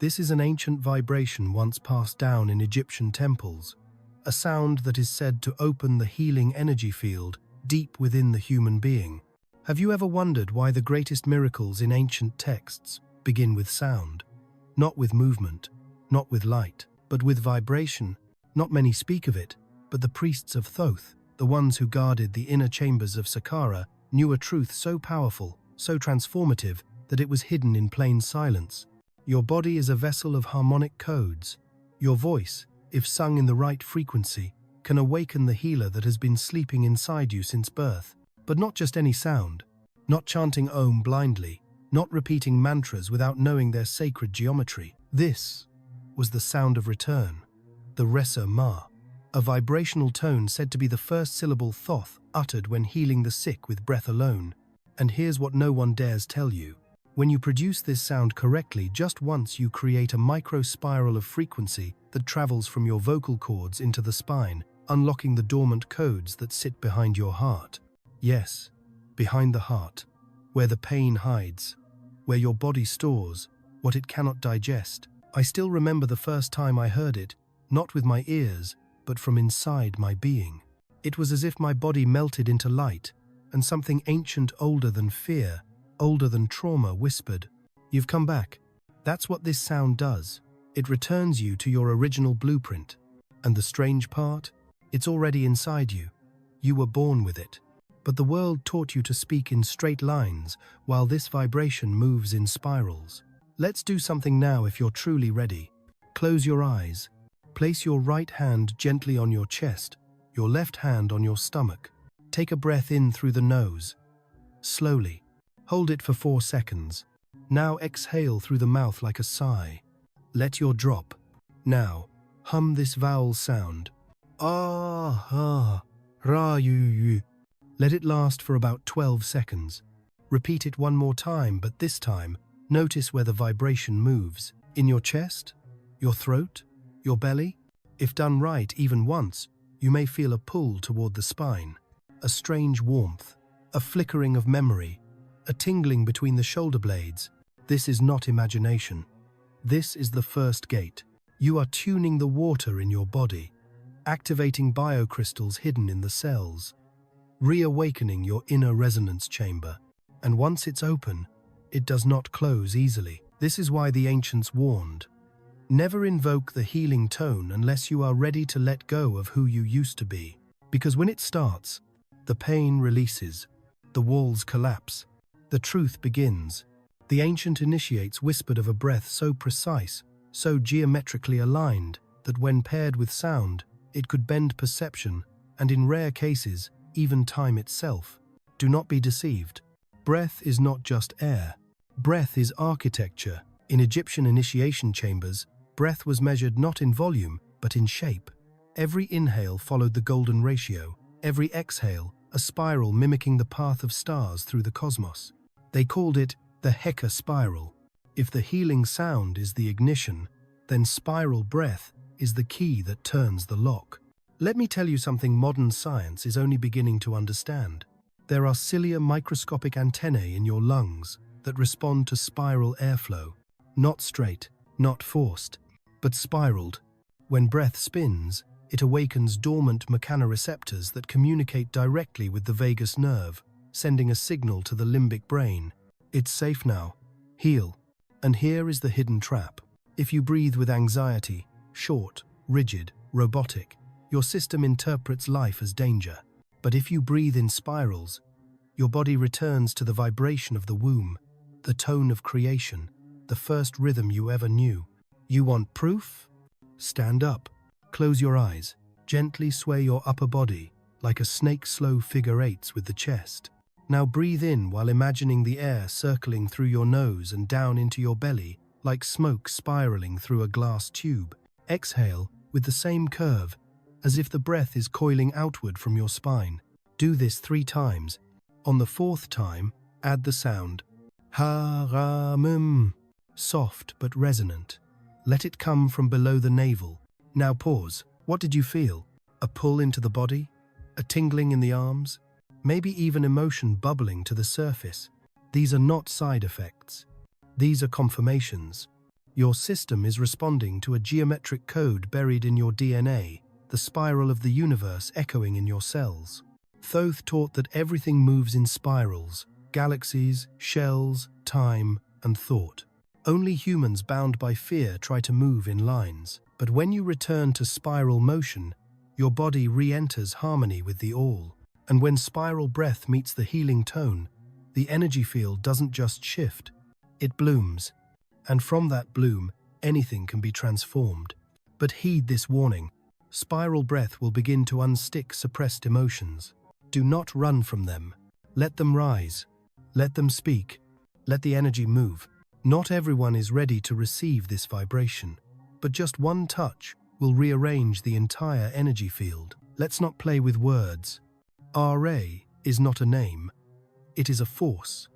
This is an ancient vibration once passed down in Egyptian temples, a sound that is said to open the healing energy field deep within the human being. Have you ever wondered why the greatest miracles in ancient texts begin with sound? Not with movement, not with light, but with vibration. Not many speak of it, but the priests of Thoth, the ones who guarded the inner chambers of Saqqara, knew a truth so powerful, so transformative, that it was hidden in plain silence. Your body is a vessel of harmonic codes. Your voice, if sung in the right frequency, can awaken the healer that has been sleeping inside you since birth. But not just any sound, not chanting Om blindly, not repeating mantras without knowing their sacred geometry. This was the sound of return, the Resa Ma, a vibrational tone said to be the first syllable Thoth uttered when healing the sick with breath alone. And here's what no one dares tell you. When you produce this sound correctly, just once you create a micro-spiral of frequency that travels from your vocal cords into the spine, unlocking the dormant codes that sit behind your heart. Yes, behind the heart, where the pain hides, where your body stores what it cannot digest. I still remember the first time I heard it, not with my ears, but from inside my being. It was as if my body melted into light, and something ancient older than fear, older than trauma whispered, "You've come back." That's what this sound does. It returns you to your original blueprint. And the strange part? It's already inside you. You were born with it. But the world taught you to speak in straight lines, while this vibration moves in spirals. Let's do something now if you're truly ready. Close your eyes. Place your right hand gently on your chest, your left hand on your stomach. Take a breath in through the nose. Slowly. Hold it for 4 seconds. Now exhale through the mouth like a sigh. Let your drop. Now, hum this vowel sound. Ah, ha, ra, yu. Let it last for about 12 seconds. Repeat it one more time, but this time, notice where the vibration moves. In your chest? Your throat? Your belly? If done right even once, you may feel a pull toward the spine. A strange warmth. A flickering of memory. A tingling between the shoulder blades. This is not imagination. This is the first gate. You are tuning the water in your body, activating biocrystals hidden in the cells, reawakening your inner resonance chamber. And once it's open, it does not close easily. This is why the ancients warned. Never invoke the healing tone unless you are ready to let go of who you used to be. Because when it starts, the pain releases, the walls collapse, the truth begins. The ancient initiates whispered of a breath so precise, so geometrically aligned, that when paired with sound, it could bend perception, and in rare cases, even time itself. Do not be deceived. Breath is not just air. Breath is architecture. In Egyptian initiation chambers, breath was measured not in volume, but in shape. Every inhale followed the golden ratio. Every exhale, a spiral mimicking the path of stars through the cosmos. They called it the Heka spiral. If the healing sound is the ignition, then spiral breath is the key that turns the lock. Let me tell you something modern science is only beginning to understand. There are cilia microscopic antennae in your lungs that respond to spiral airflow. Not straight, not forced, but spiraled. When breath spins, it awakens dormant mechanoreceptors that communicate directly with the vagus nerve, sending a signal to the limbic brain. It's safe now. Heal. And here is the hidden trap. If you breathe with anxiety, short, rigid, robotic, your system interprets life as danger. But if you breathe in spirals, your body returns to the vibration of the womb, the tone of creation, the first rhythm you ever knew. You want proof? Stand up. Close your eyes. Gently sway your upper body, like a snake slow figure eights with the chest. Now breathe in while imagining the air circling through your nose and down into your belly, like smoke spiraling through a glass tube. Exhale with the same curve, as if the breath is coiling outward from your spine. Do this 3 times. On the 4th time, add the sound ha-ra-mum, soft but resonant. Let it come from below the navel. Now pause. What did you feel? A pull into the body? A tingling in the arms? Maybe even emotion bubbling to the surface. These are not side effects. These are confirmations. Your system is responding to a geometric code buried in your DNA, the spiral of the universe echoing in your cells. Thoth taught that everything moves in spirals: galaxies, shells, time, and thought. Only humans bound by fear try to move in lines. But when you return to spiral motion, your body re-enters harmony with the all. And when spiral breath meets the healing tone, the energy field doesn't just shift, it blooms. And from that bloom, anything can be transformed. But heed this warning: spiral breath will begin to unstick suppressed emotions. Do not run from them. Let them rise. Let them speak. Let the energy move. Not everyone is ready to receive this vibration, but just one touch will rearrange the entire energy field. Let's not play with words. RA is not a name. It is a force,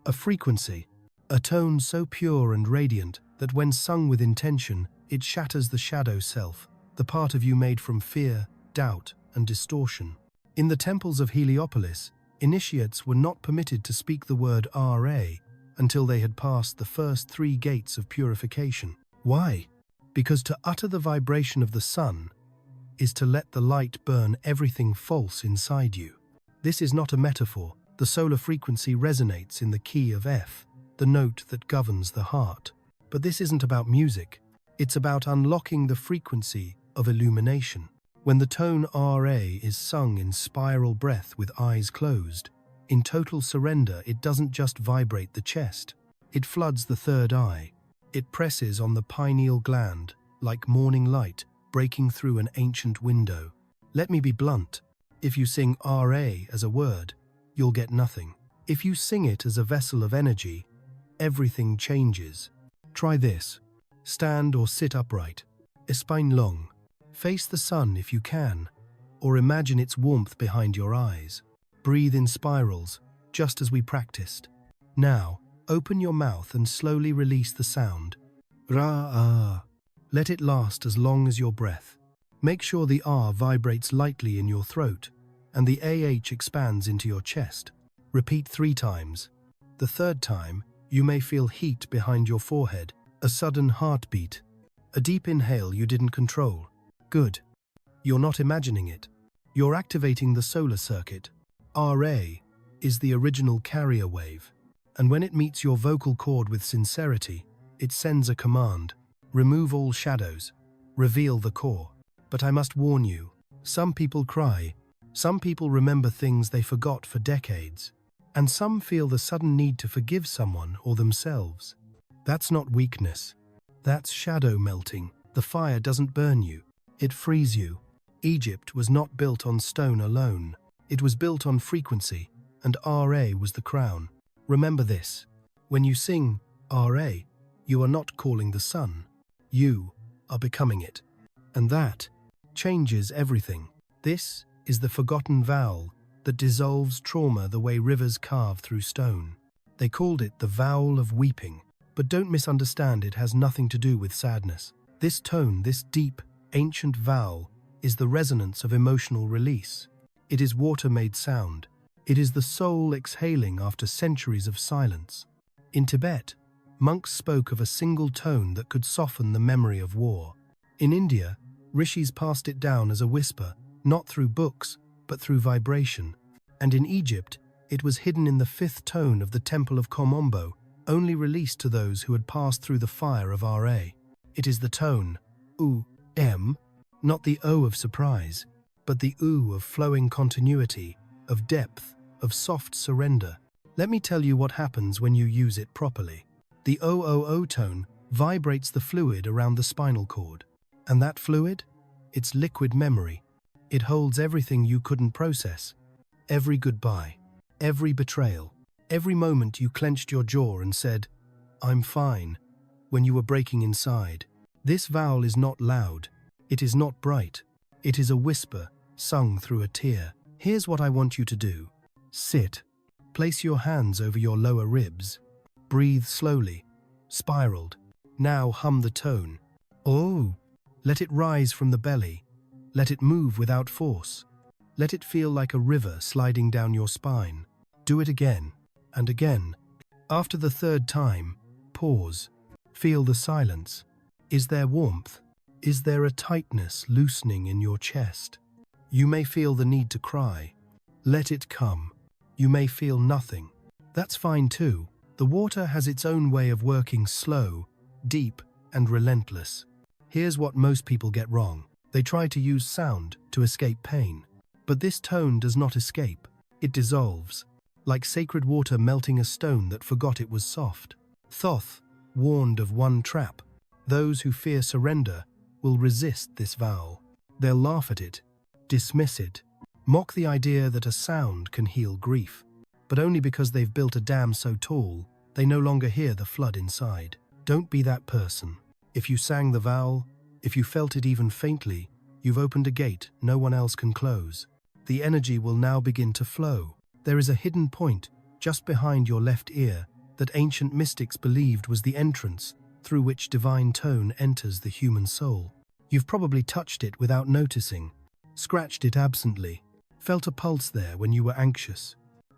a frequency, a tone so pure and radiant that when sung with intention, it shatters the shadow self, the part of you made from fear, doubt, and distortion. In the temples of Heliopolis, initiates were not permitted to speak the word RA until they had passed the first 3 gates of purification. Why? Because to utter the vibration of the sun is to let the light burn everything false inside you. This is not a metaphor. The solar frequency resonates in the key of F, the note that governs the heart. But this isn't about music. It's about unlocking the frequency of illumination. When the tone RA is sung in spiral breath with eyes closed, in total surrender, it doesn't just vibrate the chest. It floods the third eye. It presses on the pineal gland, like morning light breaking through an ancient window. Let me be blunt. If you sing RA as a word, you'll get nothing. If you sing it as a vessel of energy, everything changes. Try this. Stand or sit upright. Espine long. Face the sun if you can, or imagine its warmth behind your eyes. Breathe in spirals, just as we practiced. Now, open your mouth and slowly release the sound. Ra-ah. Let it last as long as your breath. Make sure the R vibrates lightly in your throat, and the AH expands into your chest. Repeat 3 times. The third time, you may feel heat behind your forehead, a sudden heartbeat, a deep inhale you didn't control. Good. You're not imagining it. You're activating the solar circuit. RA is the original carrier wave, and when it meets your vocal cord with sincerity, it sends a command. Remove all shadows. Reveal the core. But I must warn you, some people cry, some people remember things they forgot for decades, and some feel the sudden need to forgive someone or themselves. That's not weakness. That's shadow melting. The fire doesn't burn you. It frees you. Egypt was not built on stone alone. It was built on frequency, and RA was the crown. Remember this. When you sing RA, you are not calling the sun. You are becoming it. And that changes everything. This is the forgotten vowel that dissolves trauma the way rivers carve through stone. They called it the vowel of weeping, but don't misunderstand, it has nothing to do with sadness. This tone, this deep, ancient vowel, is the resonance of emotional release. It is water-made sound. It is the soul exhaling after centuries of silence. In Tibet, monks spoke of a single tone that could soften the memory of war. In India, rishis passed it down as a whisper, not through books, but through vibration. And in Egypt, it was hidden in the 5th tone of the Temple of Komombo, only released to those who had passed through the fire of RA. It is the tone, U-M, not the O of surprise, but the U of flowing continuity, of depth, of soft surrender. Let me tell you what happens when you use it properly. The O-O-O tone vibrates the fluid around the spinal cord. And that fluid? It's liquid memory. It holds everything you couldn't process. Every goodbye, every betrayal, every moment you clenched your jaw and said, "I'm fine," when you were breaking inside. This vowel is not loud. It is not bright. It is a whisper, sung through a tear. Here's what I want you to do. Sit. Place your hands over your lower ribs. Breathe slowly, spiraled. Now hum the tone. Oh! Let it rise from the belly. Let it move without force. Let it feel like a river sliding down your spine. Do it again and again. After the 3rd time, pause. Feel the silence. Is there warmth? Is there a tightness loosening in your chest? You may feel the need to cry. Let it come. You may feel nothing. That's fine too. The water has its own way of working, slow, deep, and relentless. Here's what most people get wrong. They try to use sound to escape pain. But this tone does not escape. It dissolves, like sacred water melting a stone that forgot it was soft. Thoth warned of one trap. Those who fear surrender will resist this vow. They'll laugh at it, dismiss it, mock the idea that a sound can heal grief. But only because they've built a dam so tall, they no longer hear the flood inside. Don't be that person. If you sang the vow, if you felt it even faintly, you've opened a gate no one else can close. The energy will now begin to flow. There is a hidden point just behind your left ear that ancient mystics believed was the entrance through which divine tone enters the human soul. You've probably touched it without noticing, scratched it absently, felt a pulse there when you were anxious,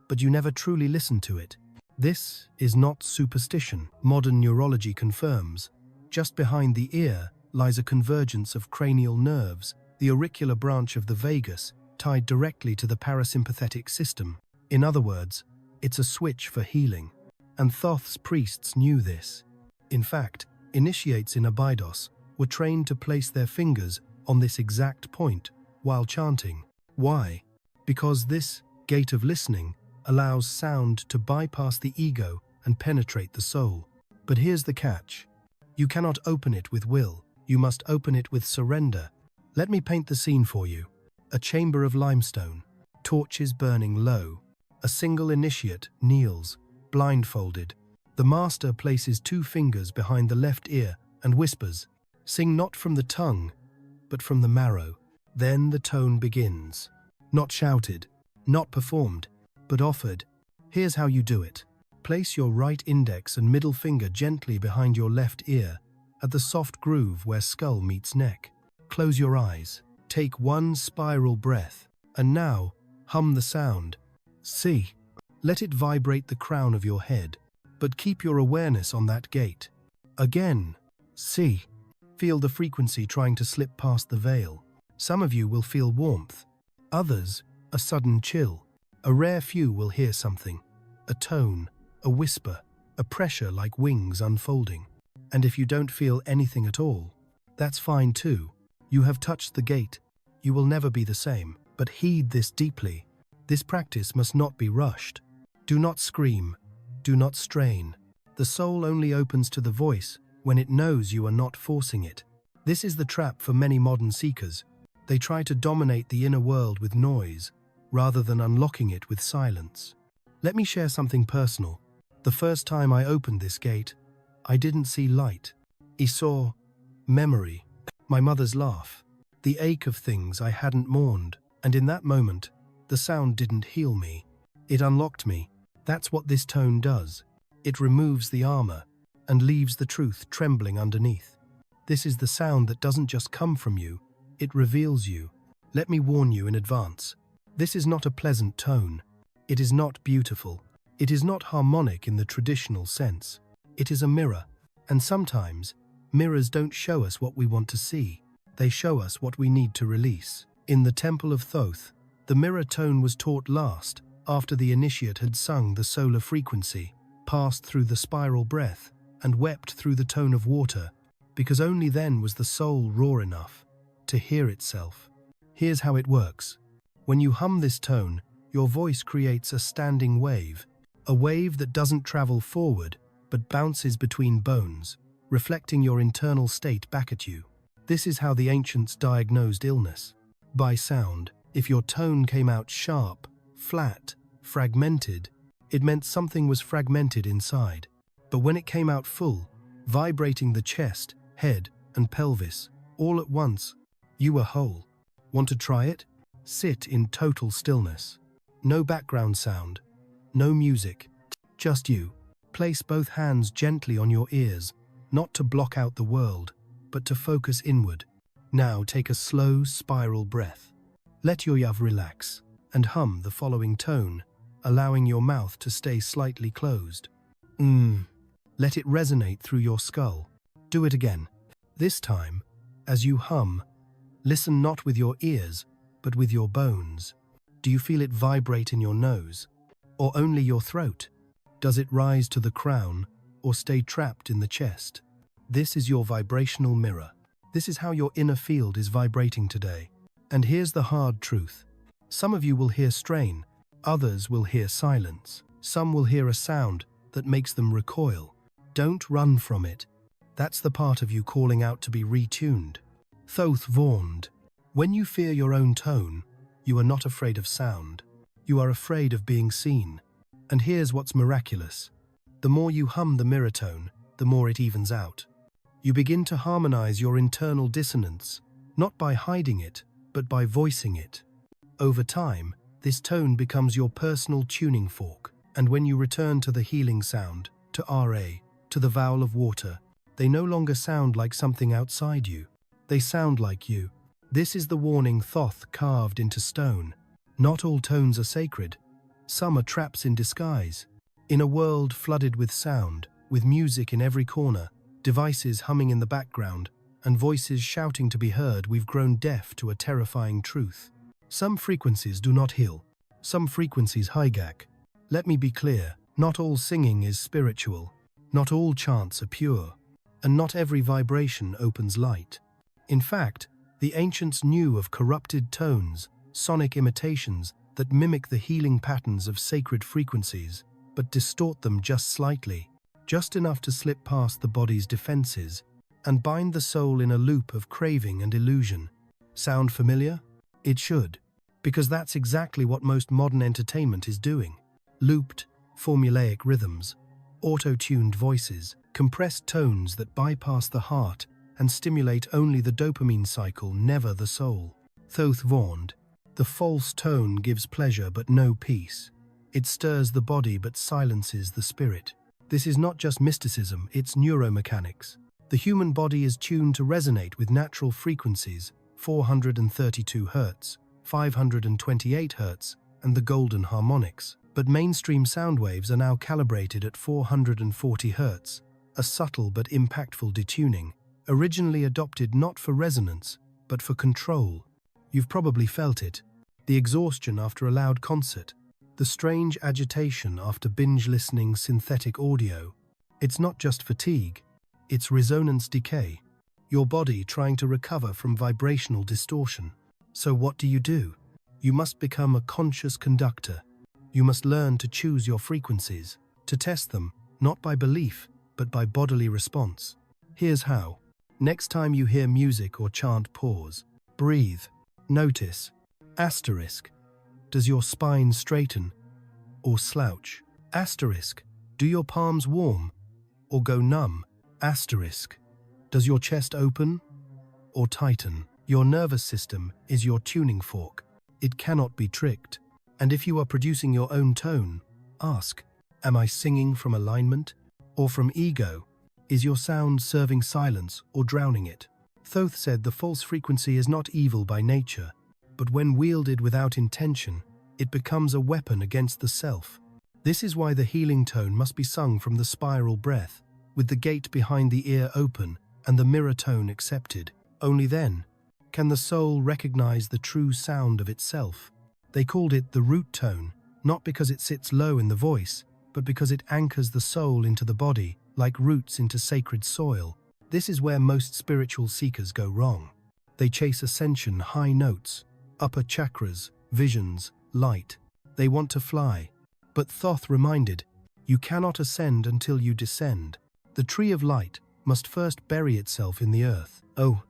but you never truly listened to it. This is not superstition. Modern neurology confirms. Just behind the ear lies a convergence of cranial nerves, the auricular branch of the vagus, tied directly to the parasympathetic system. In other words, it's a switch for healing. And Thoth's priests knew this. In fact, initiates in Abydos were trained to place their fingers on this exact point while chanting. Why? Because this gate of listening allows sound to bypass the ego and penetrate the soul. But here's the catch. You cannot open it with will. You must open it with surrender. Let me paint the scene for you. A chamber of limestone, torches burning low. A single initiate kneels, blindfolded. The master places 2 fingers behind the left ear and whispers, "Sing not from the tongue, but from the marrow." Then the tone begins. Not shouted, not performed, but offered. Here's how you do it. Place your right index and middle finger gently behind your left ear, at the soft groove where skull meets neck. Close your eyes. Take 1 spiral breath, and now hum the sound. See. Let it vibrate the crown of your head, but keep your awareness on that gate. Again. See. Feel the frequency trying to slip past the veil. Some of you will feel warmth, others a sudden chill. A rare few will hear something, a tone, a whisper, a pressure like wings unfolding. And if you don't feel anything at all, that's fine too. You have touched the gate. You will never be the same. But heed this deeply. This practice must not be rushed. Do not scream. Do not strain. The soul only opens to the voice when it knows you are not forcing it. This is the trap for many modern seekers. They try to dominate the inner world with noise, rather than unlocking it with silence. Let me share something personal. The first time I opened this gate, I didn't see light. I saw memory, my mother's laugh, the ache of things I hadn't mourned. And in that moment, the sound didn't heal me. It unlocked me. That's what this tone does. It removes the armor and leaves the truth trembling underneath. This is the sound that doesn't just come from you, it reveals you. Let me warn you in advance. This is not a pleasant tone. It is not beautiful. It is not harmonic in the traditional sense. It is a mirror, and sometimes, mirrors don't show us what we want to see. They show us what we need to release. In the Temple of Thoth, the mirror tone was taught last, after the initiate had sung the solar frequency, passed through the spiral breath, and wept through the tone of water, because only then was the soul raw enough to hear itself. Here's how it works. When you hum this tone, your voice creates a standing wave, a wave that doesn't travel forward, but bounces between bones, reflecting your internal state back at you. This is how the ancients diagnosed illness. By sound. If your tone came out sharp, flat, fragmented, it meant something was fragmented inside. But when it came out full, vibrating the chest, head, and pelvis, all at once, you were whole. Want to try it? Sit in total stillness. No background sound, no music, just you. Place both hands gently on your ears, not to block out the world, but to focus inward. Now take a slow spiral breath. Let your yav relax and hum the following tone, allowing your mouth to stay slightly closed. Let it resonate through your skull. Do it again. This time, as you hum, listen not with your ears, but with your bones. Do you feel it vibrate in your nose? Or only your throat? Does it rise to the crown, or stay trapped in the chest? This is your vibrational mirror. This is how your inner field is vibrating today. And here's the hard truth. Some of you will hear strain, others will hear silence. Some will hear a sound that makes them recoil. Don't run from it. That's the part of you calling out to be retuned. Thoth warned, when you fear your own tone, you are not afraid of sound. You are afraid of being seen. And here's what's miraculous. The more you hum the mirror tone, the more it evens out. You begin to harmonize your internal dissonance, not by hiding it, but by voicing it. Over time, this tone becomes your personal tuning fork, and when you return to the healing sound, to RA, to the vowel of water, they no longer sound like something outside you. They sound like you. This is the warning Thoth carved into stone. Not all tones are sacred. Some are traps in disguise. In a world flooded with sound, with music in every corner, devices humming in the background, and voices shouting to be heard, we've grown deaf to a terrifying truth. Some frequencies do not heal. Some frequencies hijack. Let me be clear, not all singing is spiritual. Not all chants are pure. And not every vibration opens light. In fact, the ancients knew of corrupted tones, sonic imitations that mimic the healing patterns of sacred frequencies, but distort them just slightly, just enough to slip past the body's defenses and bind the soul in a loop of craving and illusion. Sound familiar? It should, because that's exactly what most modern entertainment is doing. Looped, formulaic rhythms, auto-tuned voices, compressed tones that bypass the heart and stimulate only the dopamine cycle, never the soul. Thoth warned, the false tone gives pleasure but no peace. It stirs the body but silences the spirit. This is not just mysticism, it's neuromechanics. The human body is tuned to resonate with natural frequencies, 432 Hz, 528 Hz, and the golden harmonics. But mainstream sound waves are now calibrated at 440 Hz, a subtle but impactful detuning, originally adopted not for resonance, but for control. You've probably felt it. The exhaustion after a loud concert, the strange agitation after binge-listening synthetic audio. It's not just fatigue, it's resonance decay. Your body trying to recover from vibrational distortion. So what do? You must become a conscious conductor. You must learn to choose your frequencies, to test them, not by belief, but by bodily response. Here's how. Next time you hear music or chant, pause. Breathe. Notice. Asterisk. Does your spine straighten or slouch? Asterisk. Do your palms warm or go numb? Asterisk. Does your chest open or tighten? Your nervous system is your tuning fork. It cannot be tricked. And if you are producing your own tone, ask, am I singing from alignment or from ego? Is your sound serving silence or drowning it? Thoth said the false frequency is not evil by nature, but when wielded without intention, it becomes a weapon against the self. This is why the healing tone must be sung from the spiral breath, with the gate behind the ear open and the mirror tone accepted. Only then can the soul recognize the true sound of itself. They called it the root tone, not because it sits low in the voice, but because it anchors the soul into the body, like roots into sacred soil. This is where most spiritual seekers go wrong. They chase ascension, high notes, upper chakras, visions, light. They want to fly. But Thoth reminded, you cannot ascend until you descend. The tree of light must first bury itself in the earth. Oh,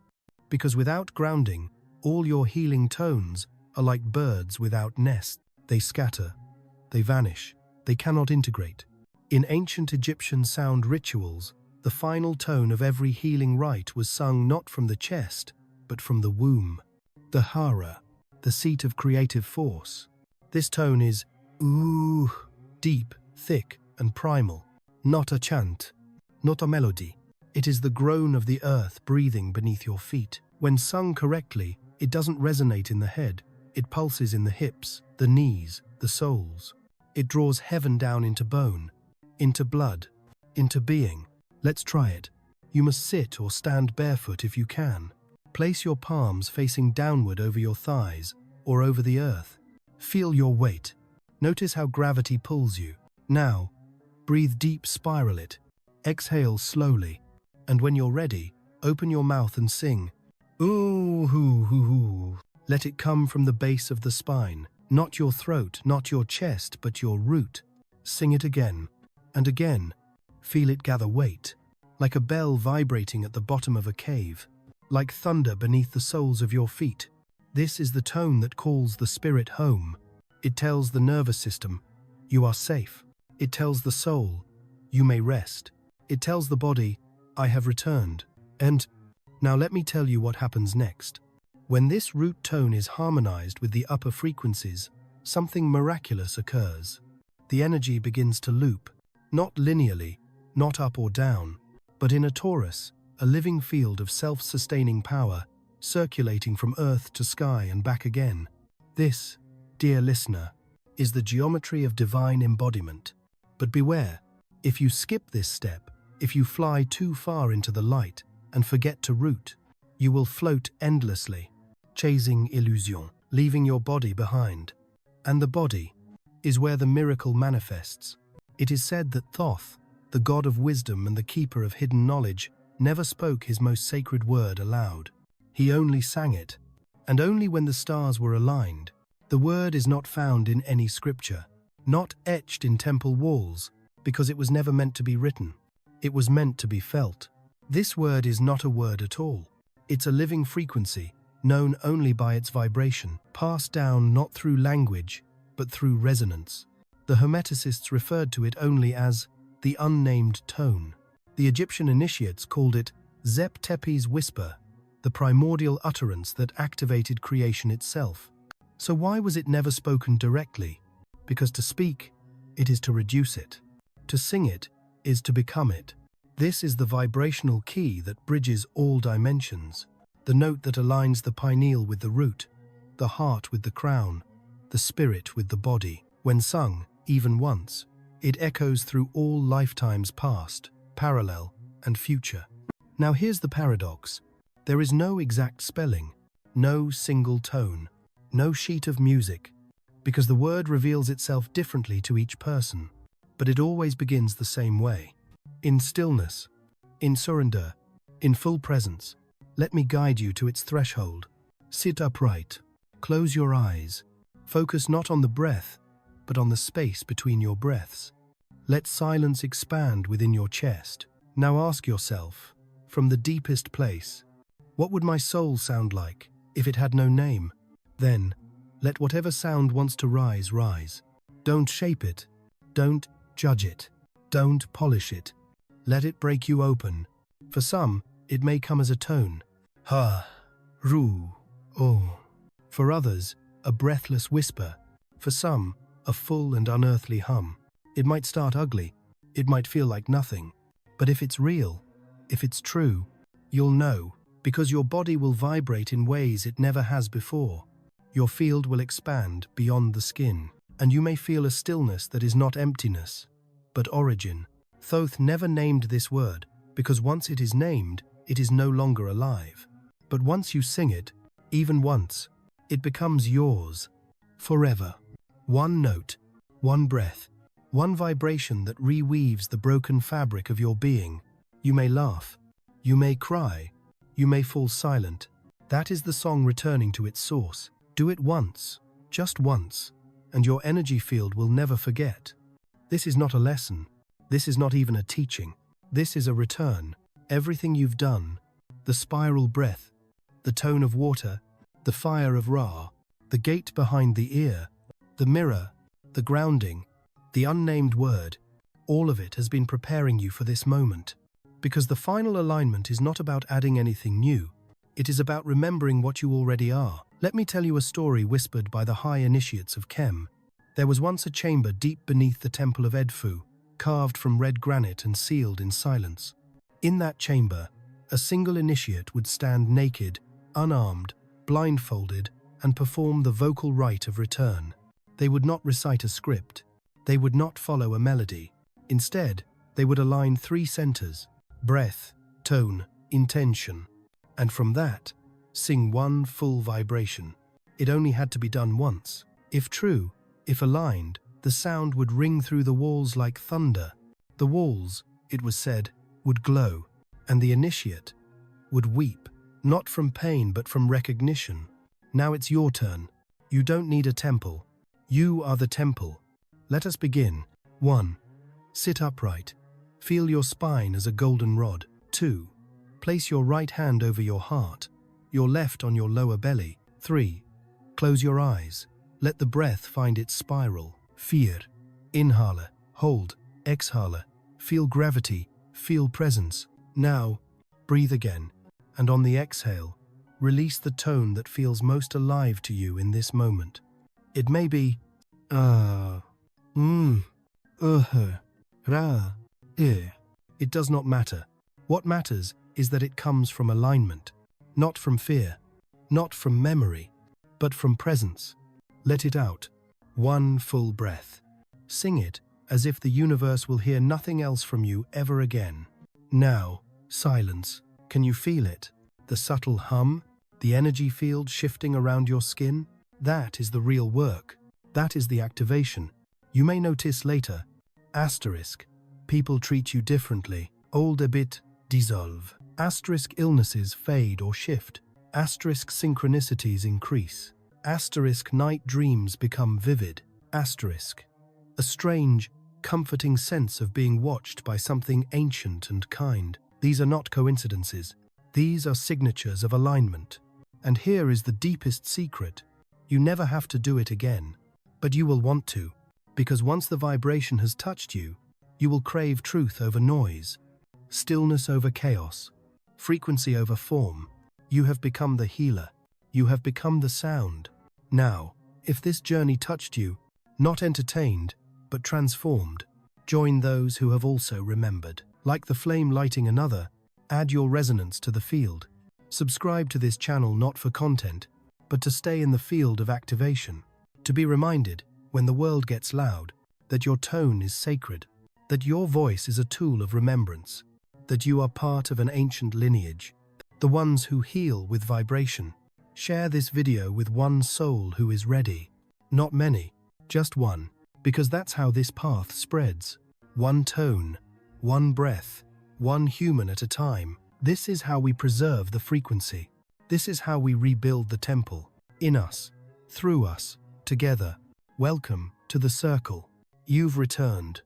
because without grounding, all your healing tones are like birds without nests. They scatter, they vanish, they cannot integrate. In ancient Egyptian sound rituals, the final tone of every healing rite was sung not from the chest, but from the womb, the hara, the seat of creative force. This tone is ooh, deep, thick, and primal, not a chant, not a melody. It is the groan of the earth breathing beneath your feet. When sung correctly, it doesn't resonate in the head. It pulses in the hips, the knees, the soles. It draws heaven down into bone, into blood, into being. Let's try it. You must sit or stand barefoot if you can. Place your palms facing downward over your thighs or over the earth. Feel your weight. Notice how gravity pulls you. Now, breathe deep, spiral it. Exhale slowly. And when you're ready, open your mouth and sing. Ooh, hoo, hoo, hoo. Let it come from the base of the spine. Not your throat, not your chest, but your root. Sing it again and again. Feel it gather weight. Like a bell vibrating at the bottom of a cave. Like thunder beneath the soles of your feet. This is the tone that calls the spirit home. It tells the nervous system, you are safe. It tells the soul, you may rest. It tells the body, I have returned. And now let me tell you what happens next. When this root tone is harmonized with the upper frequencies, something miraculous occurs. The energy begins to loop, not linearly, not up or down, but in a torus, a living field of self-sustaining power, circulating from earth to sky and back again. This, dear listener, is the geometry of divine embodiment. But beware, if you skip this step, if you fly too far into the light and forget to root, you will float endlessly, chasing illusion, leaving your body behind. And the body is where the miracle manifests. It is said that Thoth, the god of wisdom and the keeper of hidden knowledge, never spoke his most sacred word aloud. He only sang it, and only when the stars were aligned. The word is not found in any scripture, not etched in temple walls, because it was never meant to be written. It was meant to be felt. This word is not a word at all. It's a living frequency, known only by its vibration, passed down not through language, but through resonance. The Hermeticists referred to it only as the unnamed tone. The Egyptian initiates called it Zep Tepe's whisper, the primordial utterance that activated creation itself. So why was it never spoken directly? Because to speak, it is to reduce it. To sing it is to become it. This is the vibrational key that bridges all dimensions. The note that aligns the pineal with the root, the heart with the crown, the spirit with the body. When sung, even once, it echoes through all lifetimes past, parallel, and future. Now here's the paradox. There is no exact spelling, no single tone, no sheet of music, because the word reveals itself differently to each person. But it always begins the same way. In stillness, in surrender, in full presence. Let me guide you to its threshold. Sit upright, close your eyes, focus not on the breath, but on the space between your breaths. Let silence expand within your chest. Now ask yourself, from the deepest place, what would my soul sound like if it had no name? Then, let whatever sound wants to rise, rise. Don't shape it. Don't judge it. Don't polish it. Let it break you open. For some, it may come as a tone. Ha, ru, oh. For others, a breathless whisper. For some, a full and unearthly hum. It might start ugly. It might feel like nothing. But if it's real, if it's true, you'll know, because your body will vibrate in ways it never has before. Your field will expand beyond the skin, and you may feel a stillness that is not emptiness, but origin. Thoth never named this word, because once it is named, it is no longer alive. But once you sing it, even once, it becomes yours, forever. One note, one breath, one vibration that reweaves the broken fabric of your being. You may laugh, you may cry, you may fall silent. That is the song returning to its source. Do it once, just once, and your energy field will never forget. This is not a lesson. This is not even a teaching. This is a return. Everything you've done, the spiral breath, the tone of water, the fire of Ra, the gate behind the ear, the mirror, the grounding, the unnamed word, all of it has been preparing you for this moment. Because the final alignment is not about adding anything new. It is about remembering what you already are. Let me tell you a story whispered by the high initiates of Kem. There was once a chamber deep beneath the temple of Edfu, carved from red granite and sealed in silence. In that chamber, a single initiate would stand naked, unarmed, blindfolded, and perform the vocal rite of return. They would not recite a script. They would not follow a melody. Instead, they would align three centers: breath, tone, intention. And from that, sing one full vibration. It only had to be done once. If true, if aligned, the sound would ring through the walls like thunder. The walls, it was said, would glow, and the initiate would weep, not from pain but from recognition. Now it's your turn. You don't need a temple. You are the temple. Let us begin. 1. Sit upright. Feel your spine as a golden rod. 2. Place your right hand over your heart, your left on your lower belly. 3. Close your eyes. Let the breath find its spiral. 4. Inhale, hold, exhale. Feel gravity, feel presence. Now, breathe again, and on the exhale, release the tone that feels most alive to you in this moment. It may be ra, eh. It does not matter. What matters is that it comes from alignment, not from fear, not from memory, but from presence. Let it out. One full breath. Sing it as if the universe will hear nothing else from you ever again. Now, silence. Can you feel it? The subtle hum? The energy field shifting around your skin? That is the real work. That is the activation. You may notice later. Asterisk. People treat you differently. Old a bit, dissolve. Asterisk illnesses fade or shift. Asterisk synchronicities increase. Asterisk night dreams become vivid. Asterisk. A strange, comforting sense of being watched by something ancient and kind. These are not coincidences. These are signatures of alignment. And here is the deepest secret. You never have to do it again. But you will want to, because once the vibration has touched you, you will crave truth over noise, stillness over chaos, frequency over form. You have become the healer. You have become the sound. Now, if this journey touched you, not entertained, but transformed, join those who have also remembered. Like the flame lighting another, add your resonance to the field. Subscribe to this channel not for content, but to stay in the field of activation. To be reminded, when the world gets loud, that your tone is sacred, that your voice is a tool of remembrance, that you are part of an ancient lineage, the ones who heal with vibration. Share this video with one soul who is ready. Not many, just one, because that's how this path spreads. One tone, one breath, one human at a time. This is how we preserve the frequency. This is how we rebuild the temple. In us, through us, together. Welcome to the circle. You've returned.